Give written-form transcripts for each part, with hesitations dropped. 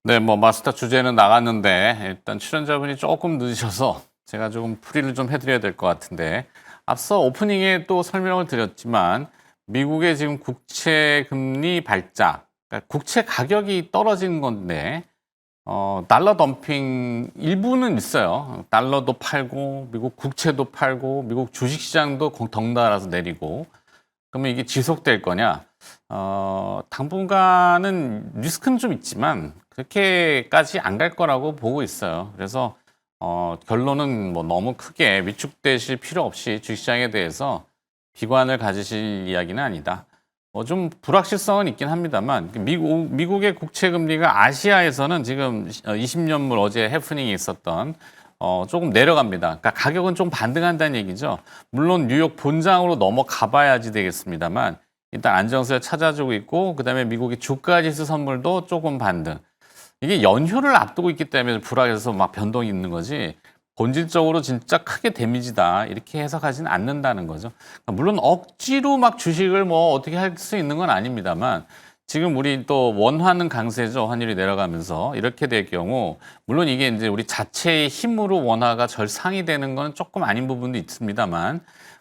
네, 뭐 마스터 주제는 나갔는데 일단 출연자분이 조금 늦으셔서 제가 조금 풀이를 좀 해드려야 될 것 같은데 앞서 오프닝에 또 설명을 드렸지만 미국의 지금 국채 금리 발작, 그러니까 국채 가격이 떨어진 건데 달러 덤핑 일부는 있어요. 달러도 팔고 미국 국채도 팔고 미국 주식시장도 덩달아서 내리고 그러면 이게 지속될 거냐? 당분간은 리스크는 좀 있지만 그렇게까지 안 갈 거라고 보고 있어요. 그래서 결론은 뭐 너무 크게 위축되실 필요 없이 주식시장에 대해서 비관을 가지실 이야기는 아니다. 좀 불확실성은 있긴 합니다만 미국의 국채 금리가 아시아에서는 지금 20년물 어제 해프닝이 있었던 조금 내려갑니다. 그러니까 가격은 좀 반등한다는 얘기죠. 물론 뉴욕 본장으로 넘어가 봐야지 되겠습니다만 일단 안정세를 찾아주고 있고 그다음에 미국의 주가지수 선물도 조금 반등. 이게 연휴를 앞두고 있기 때문에 불확해서 막 변동이 있는 거지 본질적으로 진짜 크게 데미지다 이렇게 해석하지는 않는다는 거죠. 그러니까 물론 억지로 막 주식을 뭐 어떻게 할 수 있는 건 아닙니다만 지금 우리 또 원화는 강세죠. 환율이 내려가면서 이렇게 될 경우 물론 이게 이제 우리 자체의 힘으로 원화가 절상이 되는 건 조금 아닌 부분도 있습니다만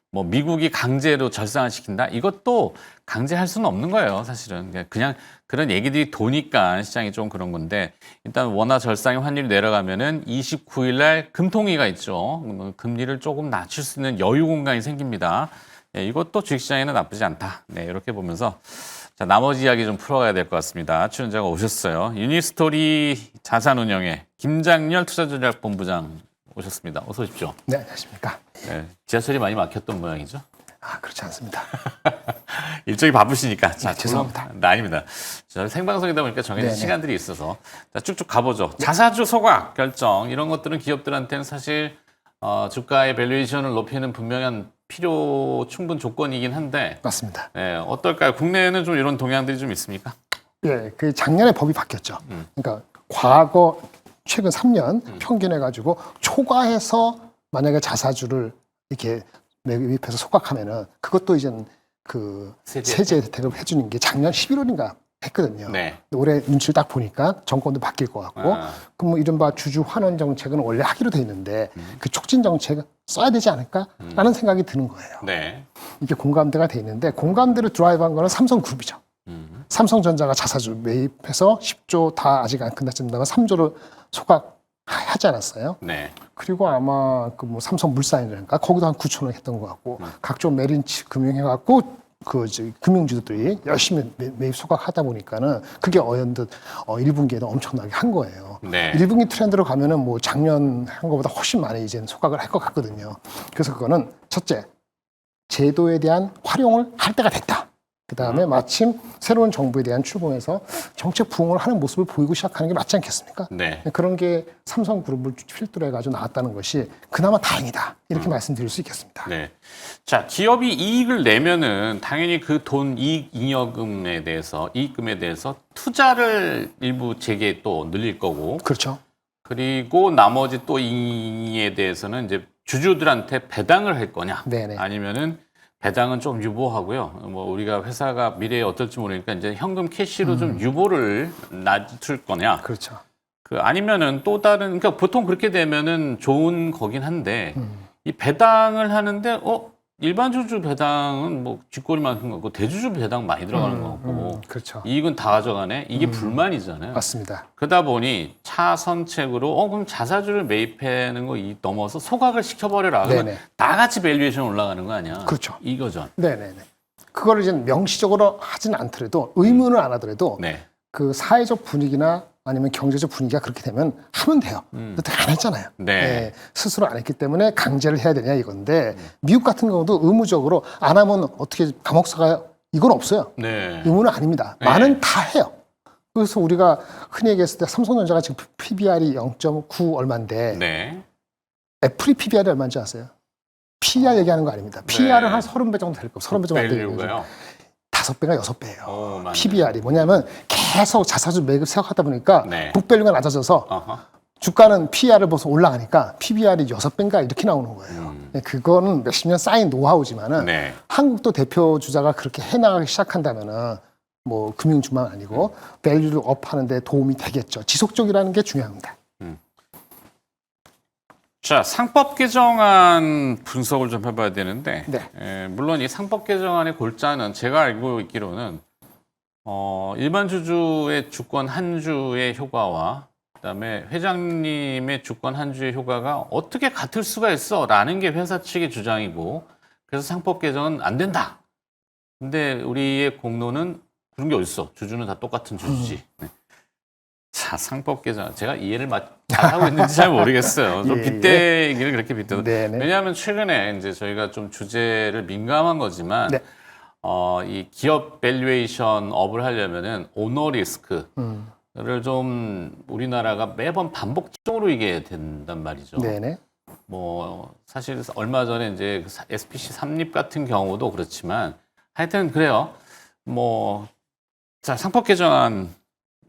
뭐 미국이 강제로 절상을 시킨다 이것도 강제할 수는 없는 거예요. 사실은 그냥 그런 얘기들이 도니까 시장이 좀 그런 건데 일단 원화 절상의 환율이 내려가면은 29일 날 금통위가 있죠. 금리를 조금 낮출 수 있는 여유 공간이 생깁니다. 네, 이것도 주식시장에는 나쁘지 않다. 네, 이렇게 보면서 자, 나머지 이야기 좀 풀어가야 될 것 같습니다. 출연자가 오셨어요. 유니스토리 자산운용의 김장렬 투자전략본부장 오셨습니다. 어서 오십시오. 네, 안녕하십니까. 네, 지하철이 많이 막혔던 모양이죠? 아, 그렇지 않습니다. 일정이 바쁘시니까. 자, 죄송합니다. 아닙니다. 저 생방송이다 보니까 정해진 네네. 시간들이 있어서 자, 쭉쭉 가보죠. 자사주 소각 결정 이런 것들은 기업들한테는 사실 주가의 밸류에이션을 높이는 분명한 필요 충분 조건이긴 한데 맞습니다. 네, 어떨까요? 국내에는 좀 이런 동향들이 좀 있습니까? 예, 그 작년에 법이 바뀌었죠. 그러니까 과거 최근 3년 평균해가지고 초과해서 만약에 자사주를 이렇게 매입해서 소각하면은 그것도 이제 그 세제 혜택을 해주는 게 작년 11월인가 했거든요. 네. 올해 눈치를 딱 보니까 정권도 바뀔 것 같고, 그럼 뭐 이른바 주주 환원 정책은 원래 하기로 돼 있는데 그 촉진 정책을 써야 되지 않을까라는 생각이 드는 거예요. 네. 이게 공감대가 돼 있는데 공감대를 드라이브한 거는 삼성그룹이죠. 삼성전자가 자사주 매입해서 10조 다 아직 안 끝났습니다만 3조를 소각하지 않았어요. 네. 그리고 아마 그 뭐 삼성물산이라든가 거기도 한 9천억 했던 것 같고 각종 메린치 금융해갖고 그 금융주들이 열심히 매입 소각하다 보니까는 그게 어연듯 1분기에는 엄청나게 한 거예요. 네. 1분기 트렌드로 가면은 뭐 작년 한 것보다 훨씬 많이 이제 소각을 할 것 같거든요. 그래서 그거는 첫째 제도에 대한 활용을 할 때가 됐다. 그 다음에 마침 새로운 정부에 대한 출범에서 정책 부응을 하는 모습을 보이고 시작하는 게 맞지 않겠습니까? 네. 그런 게 삼성그룹을 필두로 해가지고 나왔다는 것이 그나마 다행이다. 이렇게 말씀드릴 수 있겠습니다. 네. 자, 기업이 이익을 내면은 당연히 그 돈 이익잉여금에 대해서 이익금에 대해서 투자를 일부 재개 또 늘릴 거고 그렇죠. 그리고 나머지 또 이익에 대해서는 이제 주주들한테 배당을 할 거냐 네네. 아니면은 배당은 좀 유보하고요. 뭐 우리가 회사가 미래에 어떨지 모르니까 이제 현금 캐시로 좀 유보를 낮출 거냐. 그렇죠. 아니면은 또 다른 그러니까 보통 그렇게 되면은 좋은 거긴 한데 이 배당을 하는데 일반 주주 배당은 뭐 쥐꼬리만큼 거고 대주주 배당 많이 들어가는 거고 그렇죠. 이익은 다 가져가네. 이게 불만이잖아요. 맞습니다. 그러다 보니 차선책으로 그럼 자사주를 매입하는 거 넘어서 소각을 시켜버려라. 그러면 네네. 다 같이 밸류에이션 올라가는 거 아니야? 그렇죠. 이거죠. 네네네. 그거를 이제 명시적으로 하진 않더라도 의무는 안 하더라도 네. 그 사회적 분위기나 아니면 경제적 분위기가 그렇게 되면 하면 돼요. 근데 안 했잖아요. 네. 예, 스스로 안 했기 때문에 강제를 해야 되냐 이건데 미국 같은 경우도 의무적으로 안 하면 어떻게 감옥 가요? 이건 없어요. 네. 의무는 아닙니다. 네. 많은 다 해요. 그래서 우리가 흔히 얘기했을 때 삼성전자가 지금 PBR이 0.9 얼마인데 네. 애플이 PBR이 얼마인지 아세요? PER 얘기하는 거 아닙니다. PER은 한 30배 정도 될 거예요. 30배 정도 안 되는 거죠. 밸류가요. 5배가 6배예요. 맞네. PBR이 뭐냐면 계속 자사주 매입 생각하다 보니까 네. 북밸류가 낮아져서 어허. 주가는 PER을 벌써 올라가니까 PBR이 6배인가 이렇게 나오는 거예요. 그거는 몇십 년 쌓인 노하우지만은 네. 한국도 대표 주자가 그렇게 해나가기 시작한다면은 뭐 금융주만 아니고 밸류를 업하는 데 도움이 되겠죠. 지속적이라는 게 중요합니다. 자, 상법 개정안 분석을 좀 해봐야 되는데, 네. 물론 이 상법 개정안의 골자는 제가 알고 있기로는 일반 주주의 주권 한 주의 효과와 그다음에 회장님의 주권 한 주의 효과가 어떻게 같을 수가 있어라는 게 회사 측의 주장이고, 그래서 상법 개정은 안 된다. 근데 우리의 공론은 그런 게 어딨어? 주주는 다 똑같은 주주지. 네. 자, 상법 개정 제가 이해를 잘하고 있는지 잘 모르겠어요. 좀 예, 빗대기를 그렇게 빗대도. 네네. 왜냐하면 최근에 이제 저희가 좀 주제를 민감한 거지만 네. 이 기업 밸류에이션 업을 하려면은 오너 리스크를 좀 우리나라가 매번 반복적으로 이게 된단 말이죠. 네네. 뭐 사실 얼마 전에 이제 SPC 삼립 같은 경우도 그렇지만 하여튼 그래요. 뭐 자, 상법 개정안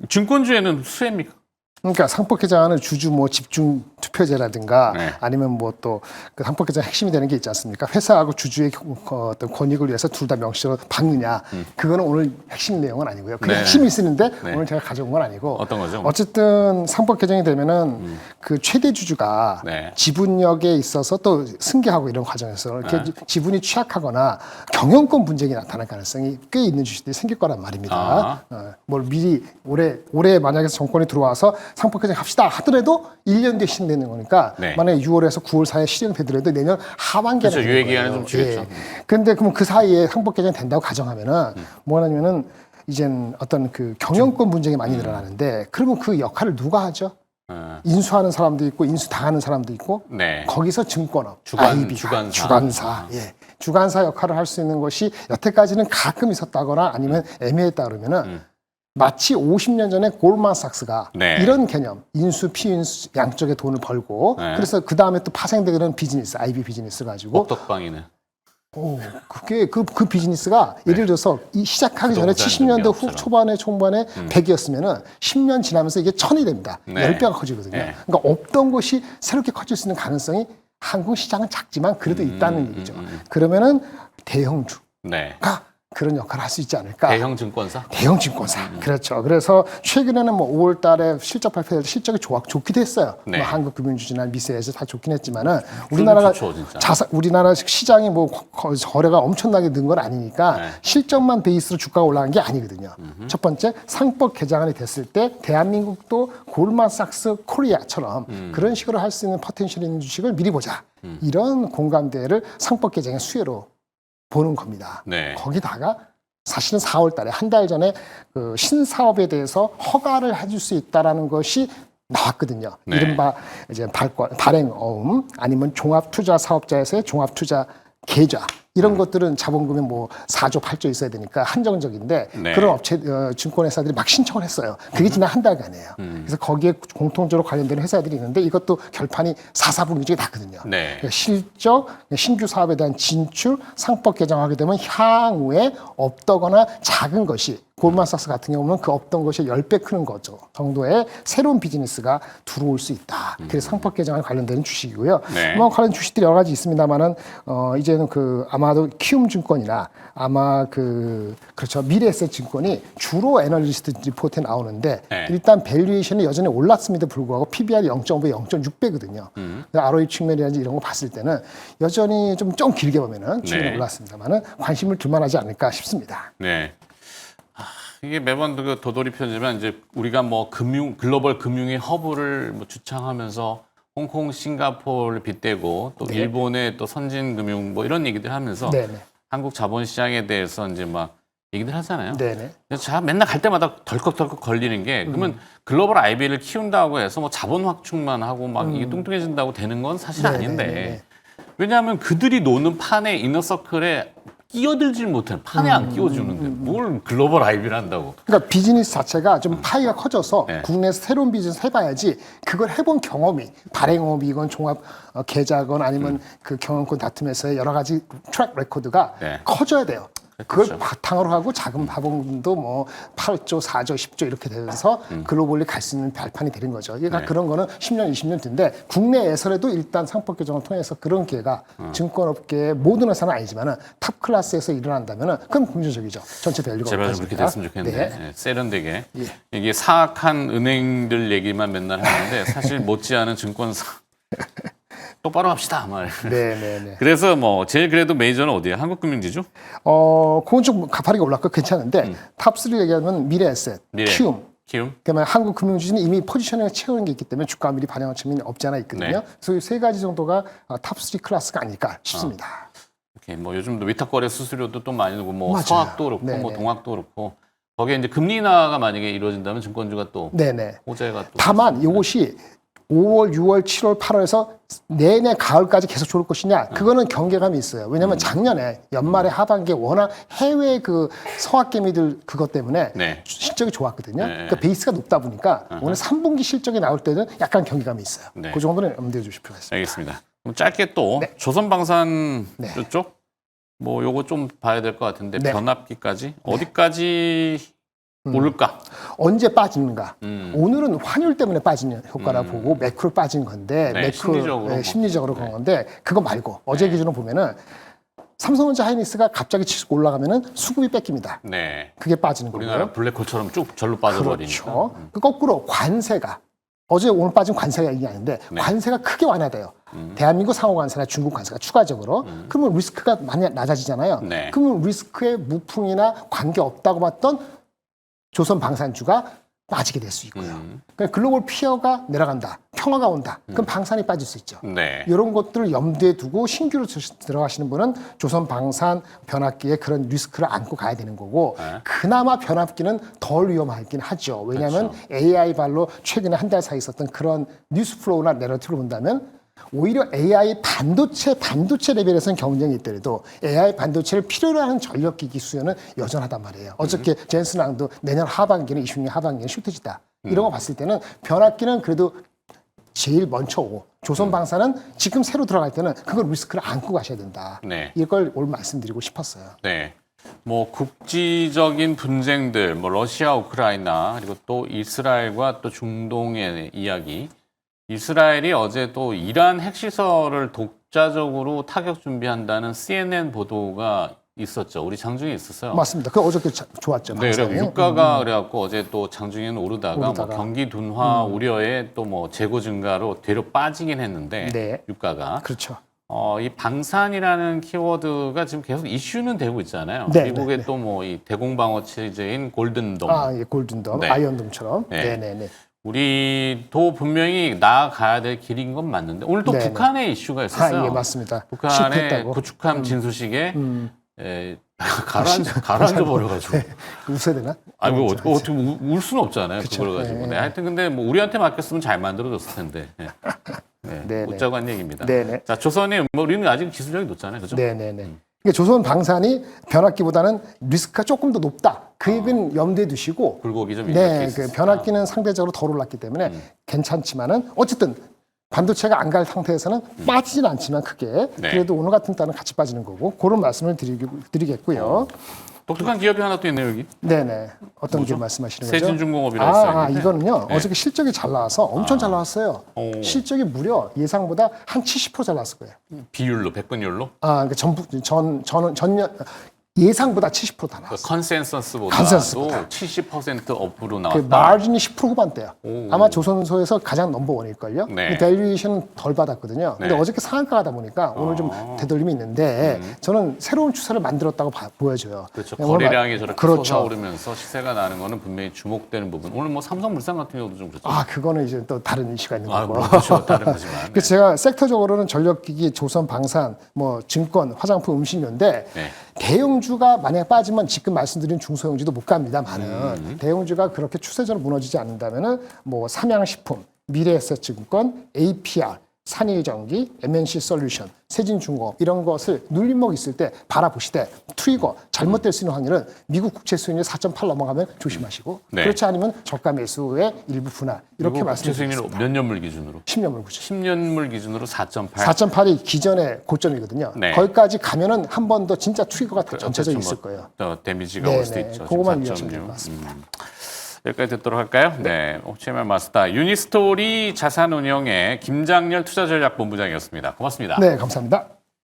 증권주에는 수혜입니까? 그러니까 상법 개정안은 주주 뭐 집중 투표제라든가 네. 아니면 뭐 또 그 상법 개정 핵심이 되는 게 있지 않습니까? 회사하고 주주의 어떤 권익을 위해서 둘 다 명시로 박느냐. 그거는 오늘 핵심 내용은 아니고요. 그게 네. 핵심이 있는데 네. 오늘 제가 가져온 건 아니고 어떤 거죠? 어쨌든 상법 개정이 되면은 그 최대 주주가 네. 지분력에 있어서 또 승계하고 이런 과정에서 이렇게 지분이 취약하거나 경영권 분쟁이 나타날 가능성이 꽤 있는 주식들이 생길 거란 말입니다. 뭘 미리 올해 만약에 정권이 들어와서 상법 개정 합시다 하더라도 1년 뒤에 시행되는 거니까 네. 만약에 6월에서 9월 사이에 실행되더라도 내년 하반기에 그렇죠. 유예 기간은 좀 줄였죠. 근데 그럼 그 사이에 상법 개정이 된다고 가정하면은 뭐냐면은 이젠 어떤 그 경영권 분쟁이 많이 늘어나는데 그러면 그 역할을 누가 하죠? 인수하는 사람도 있고 인수 당하는 사람도 있고 네. 거기서 증권업, 주관사. 주관사, 예, 주관사 역할을 할 수 있는 것이 여태까지는 가끔 있었다거나 아니면 애매했다 그러면은 마치 50년 전에 골만삭스가 네. 이런 개념, 인수, 피인수 양쪽에 돈을 벌고 네. 그래서 그 다음에 또 파생되는 비즈니스, IB 비즈니스 가지고 옥덕방이네. 그게 그 비즈니스가 예를 들어서 이 시작하기 전에 부동산 70년대 후 준비업처럼. 초반에 총반에 100이었으면은 10년 지나면서 이게 1000이 됩니다. 네. 10배가 커지거든요. 네. 그러니까 없던 것이 새롭게 커질 수 있는 가능성이 한국 시장은 작지만 그래도 있다는 얘기죠. 그러면은 대형주가 네. 그런 역할을 할 수 있지 않을까. 대형 증권사? 대형 증권사. 그렇죠. 그래서 최근에는 뭐 5월 달에 실적 발표할 때 실적이 좋기도 했어요. 네. 뭐 한국금융주주나 미세에서 다 좋긴 했지만은 우리나라가 좋죠, 진짜. 우리나라 시장이 뭐 거래가 엄청나게 는 건 아니니까 네. 실적만 베이스로 주가가 올라간 게 아니거든요. 첫 번째 상법 개정안이 됐을 때 대한민국도 골만삭스 코리아처럼 그런 식으로 할 수 있는 포텐셜 있는 주식을 미리 보자. 이런 공감대를 상법 개정의 수혜로 보는 겁니다. 네. 거기다가 사실은 4월 달에 한 달 전에 그 신사업에 대해서 허가를 해줄 수 있다라는 것이 나왔거든요. 네. 이른바 이제 발행어음 아니면 종합투자사업자에서의 종합투자 계좌 이런 것들은 자본금이 뭐 4조, 8조 있어야 되니까 한정적인데 네. 그런 업체 증권회사들이 막 신청을 했어요. 그게 지난 한 달간이에요. 그래서 거기에 공통적으로 관련되는 회사들이 있는데 이것도 결판이 사사분기 중에 났거든요. 네. 그러니까 실적, 신규 사업에 대한 진출, 상법 개정하게 되면 향후에 없더거나 작은 것이 골만삭스 같은 경우는 그 없던 것이 10배 크는 거죠. 정도의 새로운 비즈니스가 들어올 수 있다. 그래서 상법 개정에 관련되는 주식이고요. 네. 뭐 관련 주식들이 여러 가지 있습니다만은 이제는 그 아마도 키움증권이나 아마 그렇죠 미래에셋 증권이 주로 애널리스트 리포트에 나오는데 네. 일단 밸류에이션이 여전히 올랐음에도 불구하고 PBR이 0.5배, 0.6배거든요. ROE 측면이라든지 이런 거 봤을 때는 여전히 좀 길게 보면은 지금 올랐습니다만은 관심을 둘만하지 않을까 싶습니다. 네. 이게 매번 그 도돌이 편지만 이제 우리가 뭐 글로벌 금융의 허브를 뭐 주창하면서 홍콩, 싱가포르를 빗대고 또 일본의 또 선진 금융 뭐 이런 얘기들 하면서 네네. 한국 자본시장에 대해서 이제 막 얘기들 하잖아요. 네네. 그래서 제가 맨날 갈 때마다 덜컥덜컥 걸리는 게 그러면 글로벌 IB를 키운다고 해서 뭐 자본 확충만 하고 막 이게 뚱뚱해진다고 되는 건 사실 아닌데 왜냐하면 그들이 노는 판에 이너서클에 끼어들질 못하는 판에 안 끼워주는데 뭘 글로벌 IB를 한다고. 그러니까 비즈니스 자체가 좀 파이가 커져서 네. 국내에서 새로운 비즈니스 해봐야지 그걸 해본 경험이 발행업이건 종합 계좌건 아니면 그 경영권 다툼에서의 여러 가지 트랙 레코드가 네. 커져야 돼요. 그걸 바탕으로 하고 자금 파봉도 뭐 8조, 4조, 10조 이렇게 되면서 글로벌리 갈 수 있는 발판이 되는 거죠. 그러니까 그런 거는 10년, 20년 뒤인데 국내에서라도 일단 상법 개정을 통해서 그런 기회가 증권업계의 모든 회사는 아니지만은 탑 클래스에서 일어난다면은 그건 긍정적이죠. 전체 밸류가 제발 좀 그렇게 됐으면 좋겠는데 네. 세련되게 이게 사악한 은행들 얘기만 맨날 하는데 사실 못지않은 증권사 똑바로 합시다 말. 네네네. 그래서 뭐 제일 그래도 메이저는 어디야? 한국금융지주? 그건 좀 가파르게 올랐고 괜찮은데 탑3 얘기하면 미래에셋, 키움. 그러면 한국 금융주주는 이미 포지셔닝을 채우는 게 있기 때문에 주가 미리 반영할 측면이 없지 않아 있거든요. 네. 그래서 이 세 가지 정도가 탑3 클래스가 아닐까 싶습니다. 이렇게 뭐 요즘도 위탁거래 수수료도 또 많이 들고 뭐 맞아요. 서학도 그렇고 네네. 뭐 동학도 그렇고 거기에 이제 금리 인하가 만약에 이루어진다면 증권주가 또 네네. 호재가 또 다만 이것이 5월, 6월, 7월, 8월에서 내내 가을까지 계속 좋을 것이냐? 그거는 경계감이 있어요. 왜냐하면 작년에 연말에 하반기에 워낙 해외 그 서학개미들 그것 때문에 네. 실적이 좋았거든요. 네. 그러니까 베이스가 높다 보니까 오늘 3분기 실적이 나올 때는 약간 경계감이 있어요. 네. 그 정도는 염두에 주실 필요가 있습니다. 알겠습니다. 그럼 짧게 또 네. 조선방산 네. 쪽 뭐 요거 좀 봐야 될 것 같은데 네. 변압기까지 어디까지 오를까? 언제 빠지는가? 음. 오늘은 환율 때문에 빠지는 효과라 보고 매크로 빠진 건데 네, 매크로 심리적으로 뭐. 심리적으로 네. 그런 건데 그거 말고 어제 기준으로 보면은 삼성전자 하이닉스가 갑자기 치고 올라가면은 수급이 뺏깁니다. 네. 그게 빠지는 우리나라 거고요. 블랙홀처럼 쭉 절로 빠져버리니까. 그렇죠. 그 거꾸로 관세가 어제 오늘 빠진 관세가 이게 아닌데 네. 관세가 크게 완화돼요. 대한민국 상호 관세나 중국 관세가 추가적으로 그러면 리스크가 많이 낮아지잖아요. 네. 그러면 리스크에 무풍이나 관계 없다고 봤던 조선 방산주가 빠지게 될 수 있고요. 그러니까 글로벌 피어가 내려간다, 평화가 온다. 그럼 방산이 빠질 수 있죠. 네. 이런 것들을 염두에 두고 신규로 들어가시는 분은 조선 방산 변압기에 그런 리스크를 안고 가야 되는 거고 네. 그나마 변압기는 덜 위험하긴 하죠. 왜냐하면 그렇죠. AI 발로 최근에 한 달 사이 있었던 그런 뉴스 플로우나 내러티브를 본다면 오히려 AI 반도체 레벨에서는 경쟁이 있더라도 AI 반도체를 필요로 하는 전력기기 수요는 여전하단 말이에요. 어저께 젠슨 랑도 내년 하반기는 26년 하반기는 슈트지다. 이런 거 봤을 때는 변압기는 그래도 제일 먼저 오고 조선방사는 지금 새로 들어갈 때는 그걸 리스크를 안고 가셔야 된다. 네. 이걸 오늘 말씀드리고 싶었어요. 네. 뭐 국지적인 분쟁들, 뭐 러시아, 우크라이나 그리고 또 이스라엘과 또 중동의 이야기. 이스라엘이 어제 또 이란 핵시설을 독자적으로 타격 준비한다는 CNN 보도가 있었죠. 우리 장중에 있었어요. 맞습니다. 그 어저께 좋았죠. 네, 그리고 방사능이. 유가가 그래갖고 어제 또 장중에는 오르다가 뭐 오르다가. 경기 둔화 우려에 또 뭐 재고 증가로 되려 빠지긴 했는데 네. 유가가 그렇죠. 이 방산이라는 키워드가 지금 계속 이슈는 되고 있잖아요. 네, 미국의 네, 네. 또 뭐 이 대공방어 체제인 골든돔. 예, 골든돔, 네. 아이언돔처럼. 네. 네네네. 우리도 분명히 나아가야 될 길인 건 맞는데 오늘 또 네네. 북한의 이슈가 있었어요. 예, 맞습니다. 북한의 실패했다고. 구축함 진수식에 가라앉아 버려가지고. 웃어야 되나? 아, 이거 어떻게 울 수는 없잖아요. 그쵸. 그걸 가지고. 네. 네, 하여튼 근데 뭐 우리한테 맡겼으면 잘 만들어졌을 텐데. 네. 네. 네네. 웃자고 한 얘기입니다. 네네. 자, 조선이 뭐 우리는 아직 기술력이 높잖아요. 그죠? 네네네. 그러니까 조선 방산이 변압기보다는 리스크가 조금 더 높다. 그 얘기는 염두에 두시고. 굴곡이 좀 네, 이렇게 그 있었으니까. 변압기는 상대적으로 덜 올랐기 때문에 괜찮지만은 어쨌든 반도체가 안 갈 상태에서는 빠지진 않지만 크게 네. 그래도 오늘 같은 달은 같이 빠지는 거고 그런 말씀을 드리겠고요. 독특한 기업이 하나 또 있네요, 여기. 네네. 어떤 게 말씀하시는 거죠? 세진중공업이라고 써있는데. 이거는요. 네. 어저께 실적이 잘 나와서 엄청 잘 나왔어요. 오. 실적이 무려 예상보다 한 70%잘 나왔을 거예요. 비율로, 백분율로. 그러니까 전년 예상보다 70%다 그 나왔어요. 컨센서스보다도 컨센서스보다. 70% 업으로 그 나왔다. 마진이 10% 후반대예요. 오. 아마 조선소에서 가장 넘버원일걸요. 네. 밸류에이션은 덜 받았거든요. 근데 네. 어저께 상한가다 보니까 오늘 좀 되돌림이 있는데 저는 새로운 추세를 만들었다고 보여져요. 그렇죠. 그냥 오늘 거래량이 저렇게 그렇죠. 솟아오르면서 시세가 나는 거는 분명히 주목되는 부분. 오늘 뭐 삼성물산 같은 경우도 좀 그렇죠. 그거는 이제 또 다른 이슈가 있는 거고. 뭐 그렇죠. 다른 거지만. 네. 그래서 제가 섹터적으로는 전력기기, 조선, 방산, 뭐 증권, 화장품, 음식료인데 네. 대형주가 만약에 빠지면 지금 말씀드린 중소형주도 못 갑니다만은 대형주가 그렇게 추세적으로 무너지지 않는다면은 뭐 삼양식품, 미래에셋증권, APR, 산이전기, MNC 솔루션, 세진중공업 이런 것을 눌림목 있을 때 바라보시되 트리거 잘못될 수 있는 확률은 미국 국채 수익률 4.8 넘어가면 조심하시고 네. 그렇지 않으면 저가 매수의 일부 분할 이렇게 말씀드리겠습니다. 몇 년물 기준으로? 10년물 구조. 10년물 기준으로 4.8. 4.8이 기존의 고점이거든요. 네. 거기까지 가면은 한 번 더 진짜 트리거가 전체적으로 그렇죠. 있을 거예요. 더 데미지가 올 수도 네네. 있죠. 그거만 지금 유의하시면 될 4.6. 것 같습니다. 여기까지 듣도록 할까요? 네. 옵티멀 마스터 유니스토리 자산운용의 김장렬 투자전략본부장이었습니다. 고맙습니다. 네, 감사합니다.